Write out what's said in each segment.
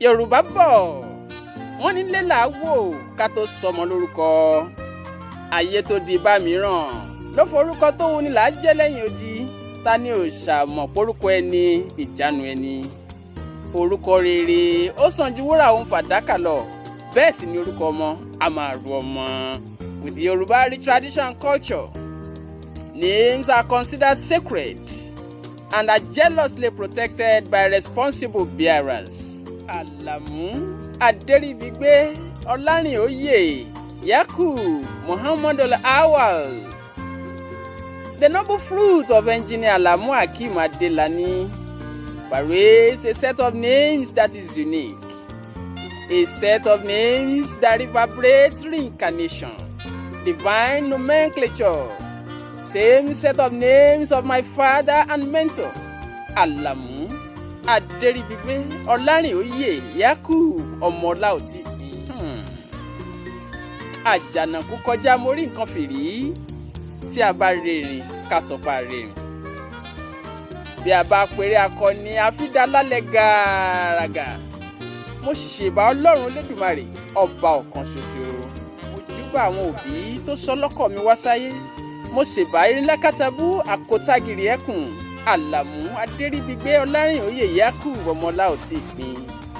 Yorùbá bọ̀ wọ́n ní lélà wò ká tó sọmọ lórúkọ. Ayé tó di bá mìíràn ló forúkọ tó wù ní là á jẹ́ lẹ́yìn odi. Ta ni ò ṣàmọ̀ porúkọ ẹni ìjánu ẹni. Orúkọ rere ó sàn ju wúrà òun fàdákà lọ. Bẹ́ẹ̀ sì ni orúkọ ọmọ a máa ru ọmọ. With the Yoruba rich tradition and culture, names are considered sacred and are jealously protected by responsible bearers. Alamu Aderibigbe Olarinoye Yakub Muhammadu Awal. The noble fruit of engineer Alamu Hakeem Adelani parades a set of names that is unique. A set of names that reverberates reincarnation, divine nomenclature. Same set of names of my father and mentor, Alamu Aderibigbe Olarinoye Yakub Ọmọláòtí. Àjànàkú kọjá mo rí nǹkan fìrí, tí a bá rìnrìn ká sọ pa rìnrìn. Bí a bá pèrè akọni àfídà lálẹ́ gàràgà. Mo ṣèbà Ọlọ́run Olódùmarè ọba ọ̀kan ṣoṣo. Mo júbà àwọn òbí tó sọ lọ́kọ̀ mi wá sáyé. Mo ṣèbà Irinlákàtàbú àkótágìrì ẹkùn Alamu Aderibigbe Olarinoye Yakub Ọmọláòtí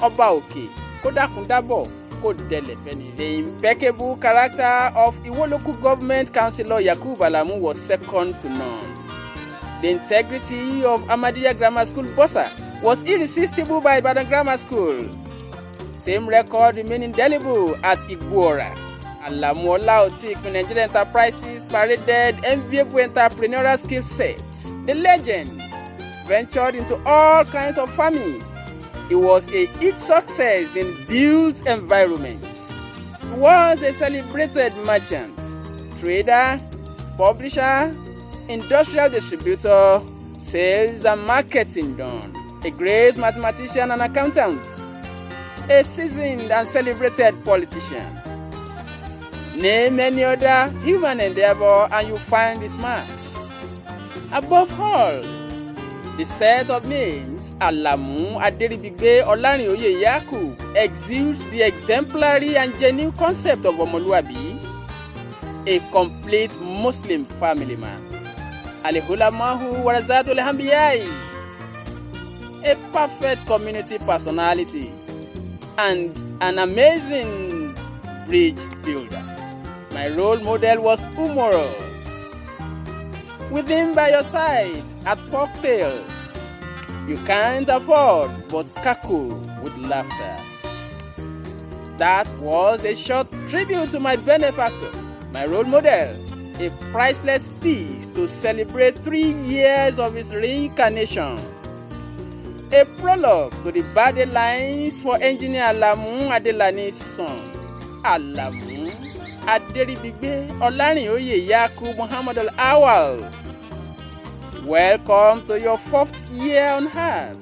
ọba òkè kó dákun dábọ̀ kó dẹlẹ̀ fẹ́ni. The impeccable character of Iwo Local Government Councillor Yakub Alamu was second to none. The integrity of Ahmadiyya Grammar School Bossa was irresistible by Ibadan Grammar School. Same record remained indelible at Igboora. Alamu Olaoti Nigeria Enterprises paraded enviable entrepreneurial skill sets. The legend ventured into all kinds of farming. He was a huge success in built environments. He was a celebrated merchant, trader, publisher, industrial distributor, sales and marketing don, a great mathematician and accountant, a seasoned and celebrated politician. Name any other human endeavor and you find his marks. Above all, the set of names Alamu Aderibigbe Olarinoye Yakub exudes the exemplary and genuine concept of Omoluabi, a complete Muslim family man. Alihulamahu Warazatul Hambiyai, a perfect community personality and an amazing bridge builder. My role model was humorous. With him by your side at folktales, you can't afford but cackle with laughter. That was a short tribute to my benefactor, my role model, a priceless piece to celebrate 3 years of his reincarnation. A prologue to the birthday lines for engineer Alamu Adelani's son, Alamu Aderibigbe Olarinoye Yakub Muhammadu Awal. Welcome to your 4th year on earth.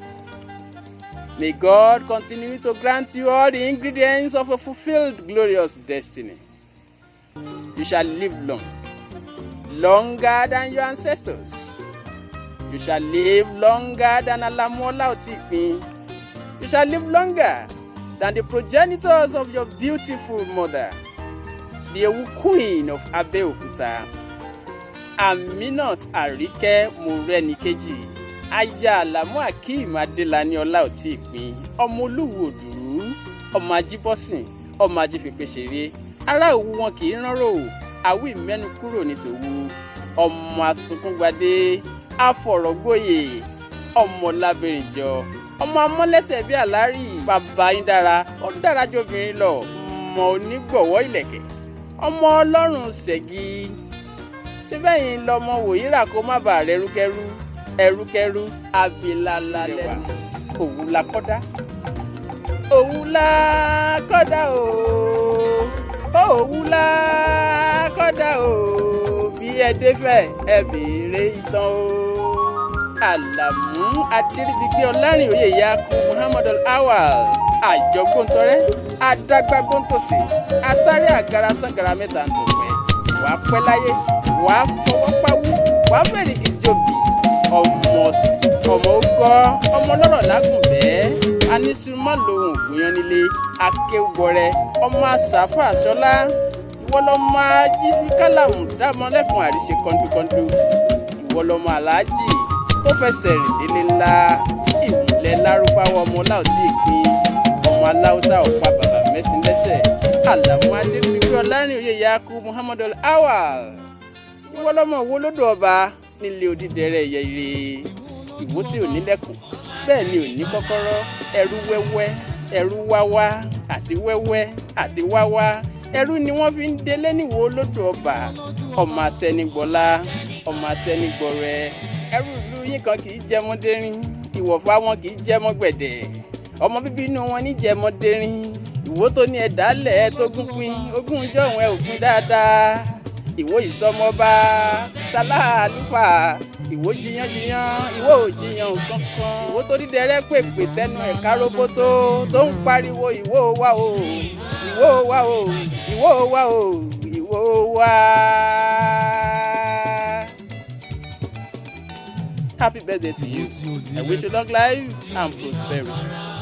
May God continue to grant you all the ingredients of a fulfilled glorious destiny. You shall live long, longer than your ancestors. You shall live longer than Alamu Olaoti. You shall live longer than the progenitors of your beautiful mother, the Ewu Queen of Abeokuta, Aminat Arike Morenikeji, aya Alamu Hakeem Adelani Olaoti, ọmọ Olúwo Òdùrú, ọmọ Ajíbọ́sìn, ọmọ Ajífipéṣeré, ará Òwu wọn kì í ránrò, àwí mẹ́nu kúrò ní tòwu, ọmọ Asunkúngbadé, afọ̀rọ̀gbóyè, ọmọ Lábẹ́rìnjọ, ọmọ amọ́lẹ́sẹ̀ bí àlárì, bàbá yín dára, ó dára jù obìnrin lọ, ọmọ onígbọ̀wọ́ ìlẹ̀kẹ̀, ọmọ ọlọ́run ṣẹ̀gi. Ṣé bẹ́yìn lọmọ wòyíra kó má bàa rẹrúkẹrú, ẹrúkẹrú, abilala lẹ́nu. Òwu la kọ́dá, òwu la kọ́dá o, òwu la kọ́dá o, bí ẹ dé fẹ́ ẹ béèrè ìtàn o. Alamu Aderibigbe Olarinoye Yakub Muhammadu Awal, àjọgbóntọrẹ́, adágbágbóntòsí, atáré àgàrà sàngàrà mẹ́ta ń tó pẹ́. Wàá pẹ́ láyé, wàá fọwọ́ pawú, wàá bẹ̀rẹ̀ ìjòbì, ọmọ ogọ́ ọmọ lọ́rọ̀ lágùnbẹ́ anísùnmọ́ lòun ògùnyán nílé akéwọrẹ ọmọ àṣàfà sọlá ìwọ lọmọ ajíjú kálàmù dámọ́lẹ́fún àríṣe kọ́ńdúkọ́ńdú ìwọ lọmọ aláàjì tó fẹsẹ̀ rìn délé ńlá ìmùlẹ̀ lárúbáwọ̀ ọmọ láòtí ìpín ọmọ aláùsá ọ̀pá bàbá mẹ́sìn lẹ́sẹ̀ àlàmú adébíyí ọlárìn òye yaku muhammadu awal ìwọ lọmọ wo lódò ọba nílé odídẹrẹ́ ẹ̀yẹ ire ìwó tí ò nílẹ̀kùn bẹ́ẹ̀ ni ò ní kọ́kọ́rọ́ ẹrú wẹ́wẹ́ ẹrú wáwá àti wẹ́wẹ́ àti wáwá ẹrú ni wọ́n fi ń délé níwò lódò ọba ọmọ àtẹnigbọ́lá ọmọ àtẹnigbọ̀rẹ́ ẹrú ìlú yín kan kì í jẹmọ́dérín ìwọ̀fà wọn kì í jẹmọ́gbẹ̀dẹ̀ ọmọ bíbí inú wọn ní jẹmọ́dérín ìwó tó ní ẹ̀dálẹ̀ tó gún pin ogún ọjọ́ òun ẹ̀ ògún dáadáa ìwó ìsọmọba ṣaláàlúfà ìwó jiyànjiyàn ìwó òjiyàn kankan ìwó tó dídẹrẹ́ pèpè tẹnu ẹ̀ka roboto tó ń pariwo ìwó wa o ìwó wa o ìwó wa o ìwó wa. Happy birthday to you. I wish you long life and prosperity.